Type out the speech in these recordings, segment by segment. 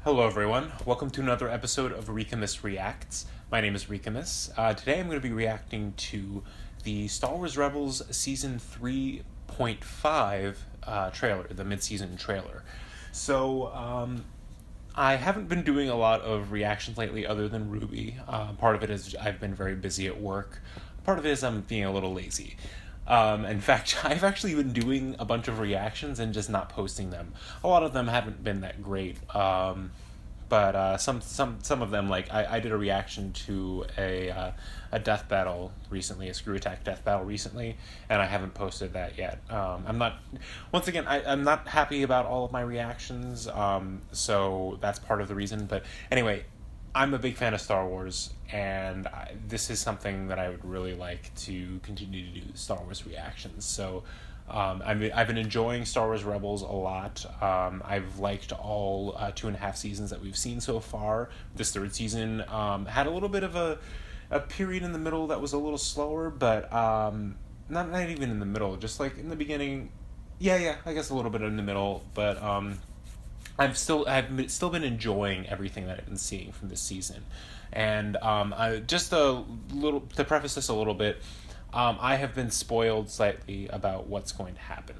Hello everyone, welcome to another episode of Ricamus Reacts. My name is Ricamus. Today I'm going to be reacting to the Star Wars Rebels Season 3.5 trailer, the mid-season trailer. I haven't been doing a lot of reactions lately other than Ruby. Part of it is I've been very busy at work. Part of it is I'm being a little lazy. In fact, I've actually been doing a bunch of reactions and just not posting them. A lot of them haven't been that great. But some of them, like I did a reaction to a death battle recently, a screw attack death battle recently, and I haven't posted that yet. I'm not happy about all of my reactions, so that's part of the reason. But anyway, I'm a big fan of Star Wars, and this is something that I would really like to continue to do, Star Wars reactions. So I've been enjoying Star Wars Rebels a lot. I've liked all 2.5 seasons that we've seen so far. This third season had a little bit of a period in the middle that was a little slower, but not even in the middle, just like in the beginning. Yeah, I guess a little bit in the middle, but I've still been enjoying everything that I've been seeing from this season, and just a little to preface this a little bit. I have been spoiled slightly about what's going to happen.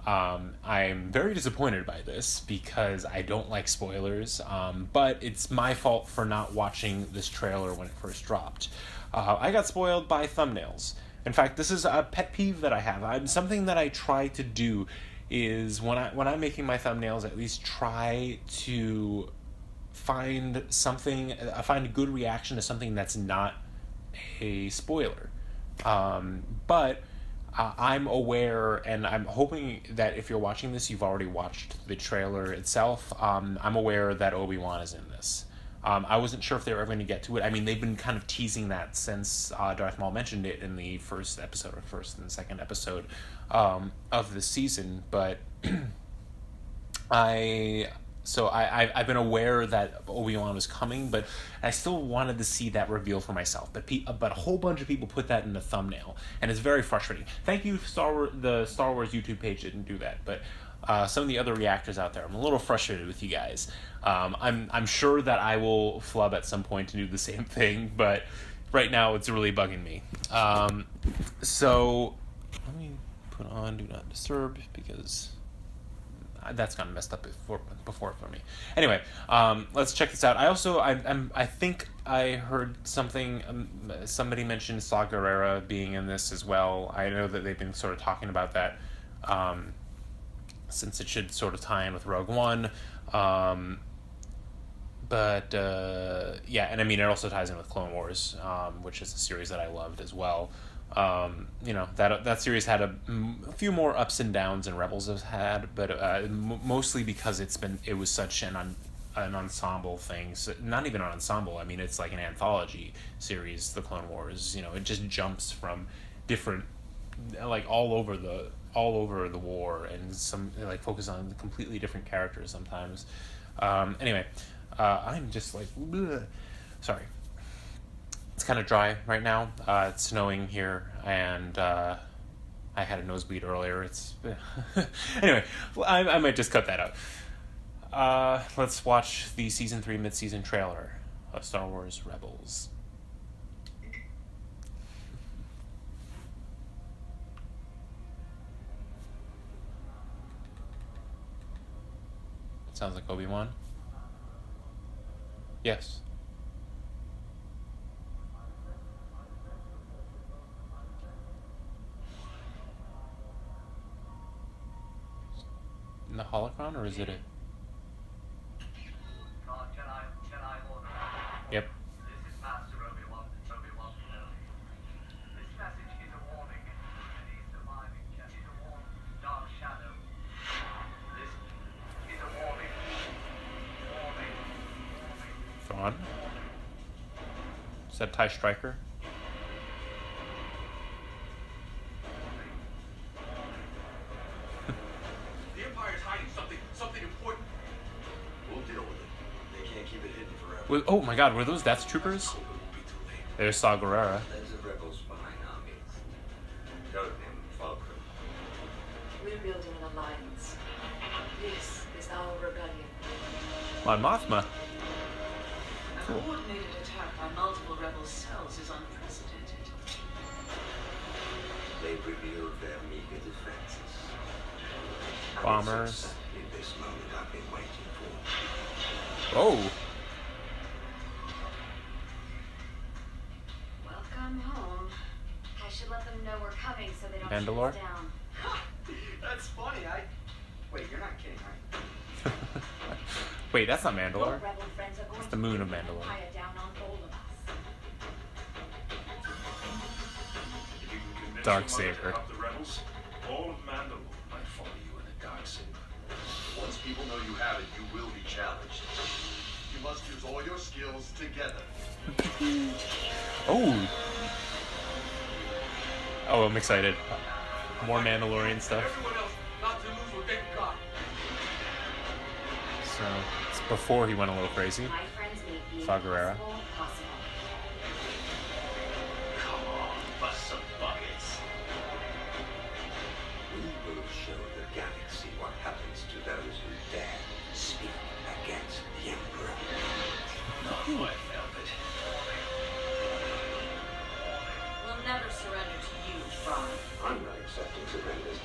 I'm very disappointed by this because I don't like spoilers, but it's my fault for not watching this trailer when it first dropped. I got spoiled by thumbnails. In fact, this is a pet peeve that I have. Something that I try to do is when I'm making my thumbnails, at least try to find a good reaction to something that's not a spoiler. But I'm aware, and I'm hoping that if you're watching this, you've already watched the trailer itself. I'm aware that Obi-Wan is in this. I wasn't sure if they were ever going to get to it. I mean, they've been kind of teasing that since Darth Maul mentioned it in the first and second episode of the season. But I've been aware that Obi-Wan was coming, but I still wanted to see that reveal for myself. But a whole bunch of people put that in the thumbnail, and it's very frustrating. Thank you, the Star Wars YouTube page didn't do that, but some of the other reactors out there, I'm a little frustrated with you guys. I'm sure that I will flub at some point to do the same thing, but right now it's really bugging me. So let me put on Do Not Disturb because that's kind of messed up before for me. Anyway, let's check this out. I think I heard something. Somebody mentioned Saw Gerrera being in this as well. I know that they've been sort of talking about that since it should sort of tie in with Rogue One. Yeah, and I mean it also ties in with Clone Wars, which is a series that I loved as well. That series had a few more ups and downs than Rebels has had, but mostly because it was such an ensemble thing. So not even an ensemble. I mean, it's like an anthology series, the Clone Wars. It just jumps from different, like all over the war, and some like focus on completely different characters sometimes. Anyway, I'm just like, bleh. Sorry. It's kind of dry right now. It's snowing here, and I had a nosebleed earlier. Anyway, I might just cut that out. Let's watch the Season 3 mid-season trailer of Star Wars Rebels. Sounds like Obi-Wan. Yes. In the holocron, or is it a... Yep. This is Master Obi-Wan Kenobi. This message is a warning. It is surviving. It is a warning. Dark Shadow. This is a warning. Thrawn? Is that TIE Striker? Oh my god, were those Death Troopers? There's Saw Gerrera. We're building an alliance. This is our rebellion. My Mothma. A coordinated attack by multiple rebel cells is unprecedented. They've revealed their meager defenses. And Bombers. it's exactly this moment I've been waiting for. Oh. Welcome home. I should let them know we're coming so they don't Mandalore? shoot us down. That's funny. Wait, you're not kidding, right? Wait, that's not Your Mandalore. rebel friends are going It's the to moon bring of the Mandalore. Empire down on all of us. If you can convince Dark your mother Saber. to help the rebels, all of Mandalore might follow you in a dark saber. Once people know you have it, you will be challenged. You must use all your skills together. Oh. Oh, I'm excited. More Mandalorian stuff. Everyone else not to lose what they've got. So it's before he went a little crazy. My friends make the Saw Gerrera. impossible possible. Come on, bust some buckets. We will show the galaxy what happens to those who dare speak against the Emperor. Not my velvet. We'll never surrender to you, Thrawn. I'm not accepting surrender.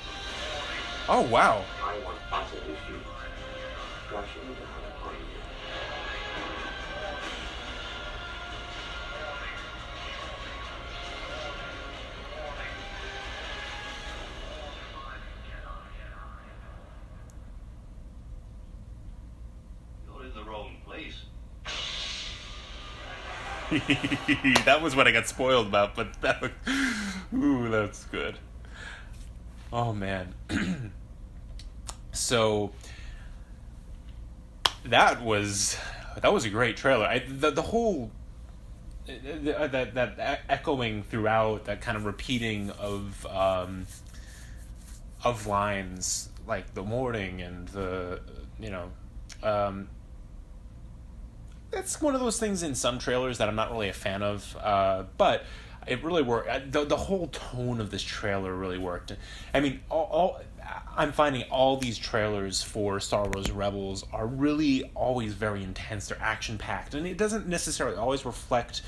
Oh, wow. I want utter defeat. Crashing down upon you. You're in the wrong place. That was what I got spoiled about, but that was, ooh, that's good. Oh man. So that was a great trailer. The whole that echoing throughout, that kind of repeating of lines like the morning and the that's one of those things in some trailers that I'm not really a fan of, but it really worked. The whole tone of this trailer really worked. I mean, I'm finding all these trailers for Star Wars Rebels are really always very intense. They're action-packed, and it doesn't necessarily always reflect...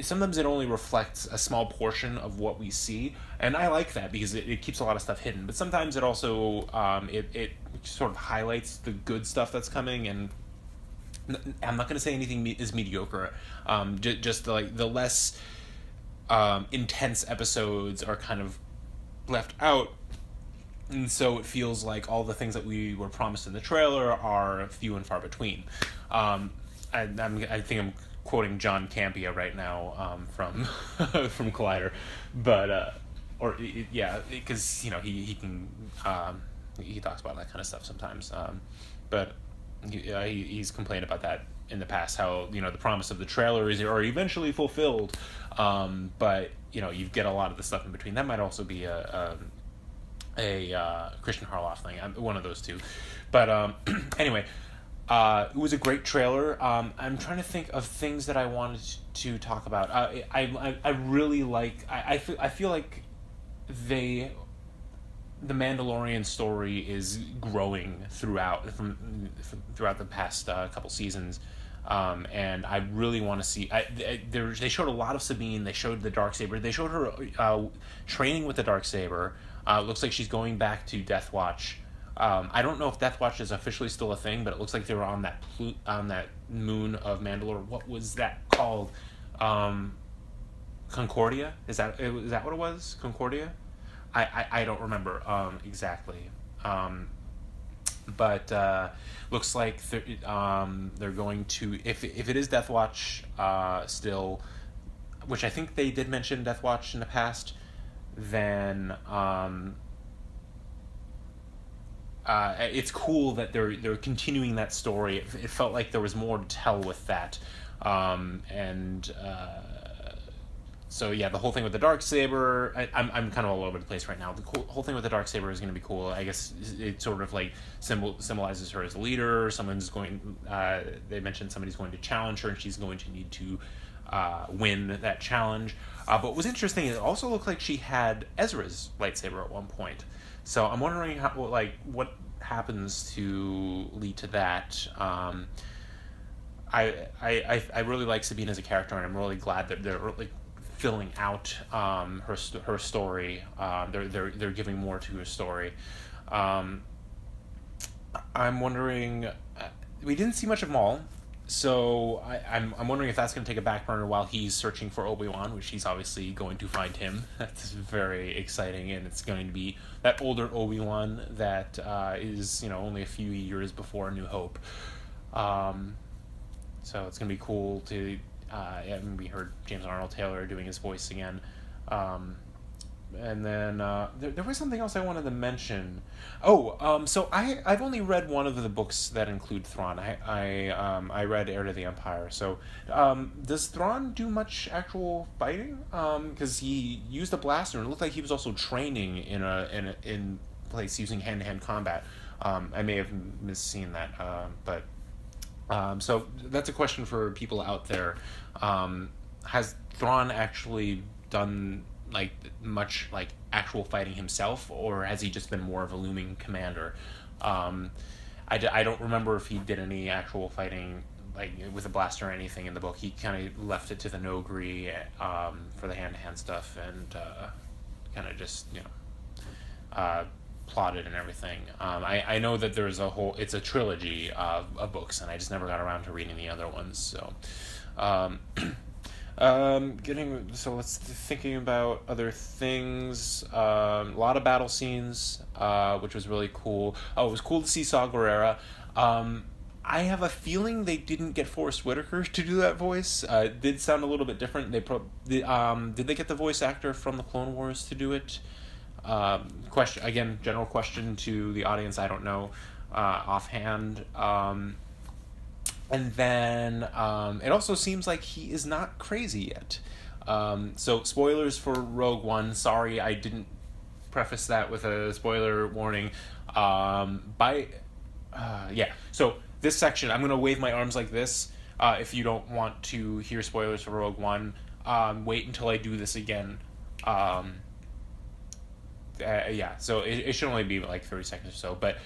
sometimes it only reflects a small portion of what we see, and I like that because it keeps a lot of stuff hidden. But sometimes it also it sort of highlights the good stuff that's coming, and I'm not going to say anything is mediocre. Just the less intense episodes are kind of left out, and so it feels like all the things that we were promised in the trailer are few and far between. I think I'm quoting John Campea right now from from Collider, but because he can he talks about that kind of stuff sometimes, but he's complained about that in the past, how the promise of the trailer is eventually fulfilled, but you get a lot of the stuff in between. That might also be a Christian Harloff thing, one of those two, but anyway. It was a great trailer. I'm trying to think of things that I wanted to talk about. I really like. I feel like the Mandalorian story is growing throughout the past couple seasons, and I really want to see. They showed a lot of Sabine. They showed the Darksaber. They showed her training with the Darksaber. Looks like she's going back to Death Watch. I don't know if Death Watch is officially still a thing, but it looks like they were on that moon of Mandalore. What was that called? Concordia? Is that what it was? Concordia? I don't remember exactly. But looks like they're going to, if it is Death Watch still, which I think they did mention Death Watch in the past, then it's cool that they're continuing that story. It felt like there was more to tell with that, so yeah, the whole thing with the Darksaber, I'm kind of all over the place right now. The whole thing with the Darksaber is going to be cool. I guess it sort of like symbolizes her as a leader. They mentioned somebody's going to challenge her, and she's going to need to win that challenge. But what was interesting, it also looked like she had Ezra's lightsaber at one point. So I'm wondering happens to lead to that. I really like Sabine as a character, and I'm really glad that they're really filling out her story. They're giving more to her story. I'm wondering. We didn't see much of Maul, so I'm wondering if that's going to take a back burner while he's searching for Obi-Wan, which he's obviously going to find him. That's very exciting, and it's going to be that older Obi-Wan that is only a few years before A New Hope. So it's going to be cool to. And we heard James Arnold Taylor doing his voice again. And then there was something else I wanted to mention. So I've only read one of the books that include Thrawn. I read Heir to the Empire. So does Thrawn do much actual fighting? Because he used a blaster, and it looked like he was also training in place using hand-to-hand combat. I may have misseen that, but so that's a question for people out there. Has Thrawn actually done much actual fighting himself, or has he just been more of a looming commander? I don't remember if he did any actual fighting with a blaster or anything in the book. He kind of left it to the Nogri for the hand-to-hand stuff, and kind of just plotted and everything. I know that there's it's a trilogy of books, and I just never got around to reading the other ones. So thinking about other things. A lot of battle scenes, which was really cool. It was cool to see Saw Gerrera. I have a feeling they didn't get Forrest Whitaker to do that voice. It did sound a little bit different. Did they get the voice actor from the Clone Wars to do it? General question to the audience. I don't know offhand. And then it also seems like he is not crazy yet. So spoilers for Rogue One. Sorry, I didn't preface that with a spoiler warning. So this section, I'm going to wave my arms like this. If you don't want to hear spoilers for Rogue One, wait until I do this again. So it should only be 30 seconds or so. But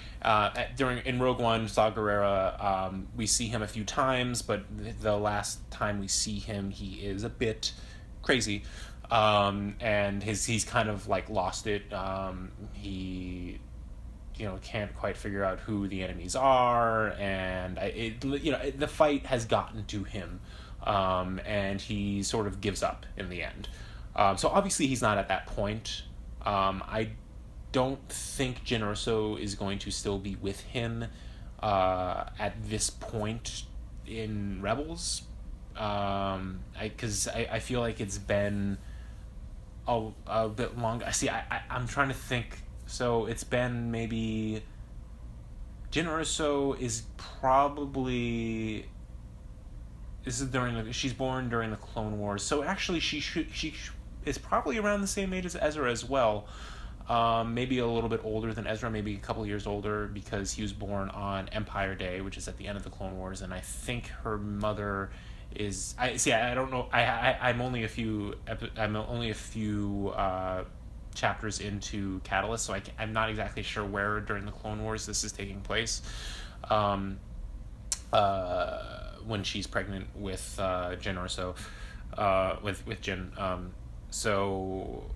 in Rogue One, Saw Gerrera, we see him a few times, but the last time we see him, he is a bit crazy, and he's kind of lost it. He can't quite figure out who the enemies are, and the fight has gotten to him, and he sort of gives up in the end. So obviously he's not at that point. I don't think Jyn Erso is going to still be with him at this point in Rebels. Because I feel like it's been a bit long. I'm trying to think. So it's been maybe... Jyn Erso is probably... This is she's born during the Clone Wars. So actually she is probably around the same age as Ezra as well. Maybe a little bit older than Ezra, maybe a couple years older, because he was born on Empire Day, which is at the end of the Clone Wars, and I think her mother is... I don't know. I'm only a few chapters into Catalyst, so I'm not exactly sure where during the Clone Wars this is taking place. When she's pregnant with Jyn Erso, with Jyn. So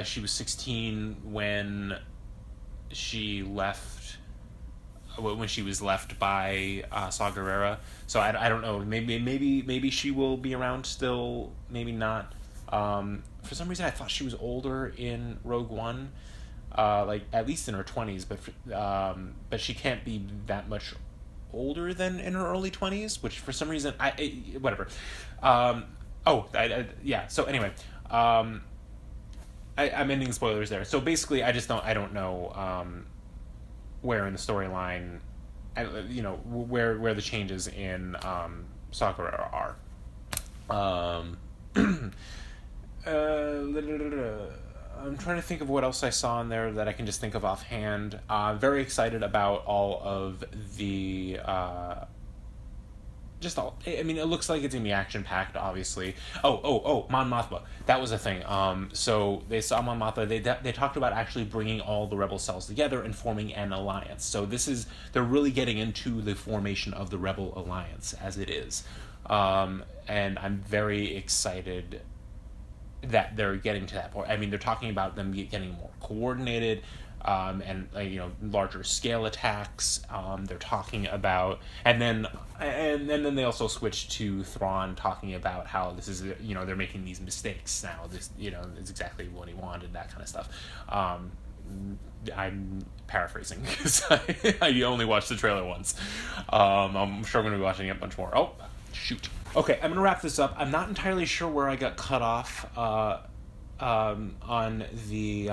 she was 16 when she left. When she was left by Saw Gerrera. So I don't know. Maybe she will be around still. Maybe not. For some reason, I thought she was older in Rogue One, at least in her 20s. But she can't be that much older than in her early 20s. Which for some reason, whatever. So anyway, I'm ending spoilers there. So basically, I don't know where in the storyline, where the changes in Saw Gerrera are. I'm trying to think of what else I saw in there that I can just think of offhand. Very excited about all of the just all. I mean, it looks like it's gonna be action packed. Obviously. Oh, Mon Mothma. That was a thing. So they saw Mon Mothma. They talked about actually bringing all the rebel cells together and forming an alliance. So they're really getting into the formation of the Rebel Alliance as it is, and I'm very excited that they're getting to that point. I mean, they're talking about them getting more coordinated, and larger scale attacks. They're talking about, and then they also switch to Thrawn talking about how this is, they're making these mistakes now. This, is exactly what he wanted, that kind of stuff. I'm paraphrasing because I only watched the trailer once. I'm sure I'm going to be watching it a bunch more. Oh, shoot. Okay, I'm going to wrap this up. I'm not entirely sure where I got cut off on the...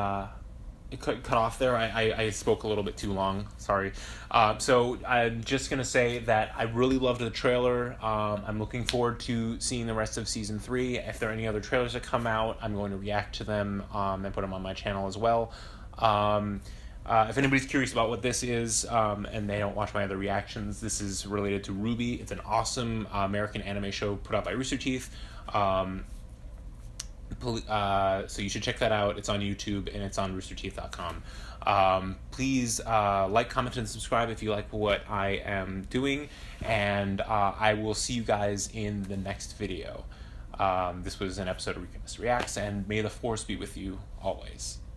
cut off there. I spoke a little bit too long. Sorry. So I'm just going to say that I really loved the trailer. I'm looking forward to seeing the rest of Season 3. If there are any other trailers that come out, I'm going to react to them and put them on my channel as well. If anybody's curious about what this is, and they don't watch my other reactions, this is related to RWBY. It's an awesome American anime show put out by Rooster Teeth. So you should check that out. It's on YouTube and it's on roosterteeth.com. Please like, comment, and subscribe if you like what I am doing, and I will see you guys in the next video. This was an episode of Ricamus Reacts, and may the Force be with you always.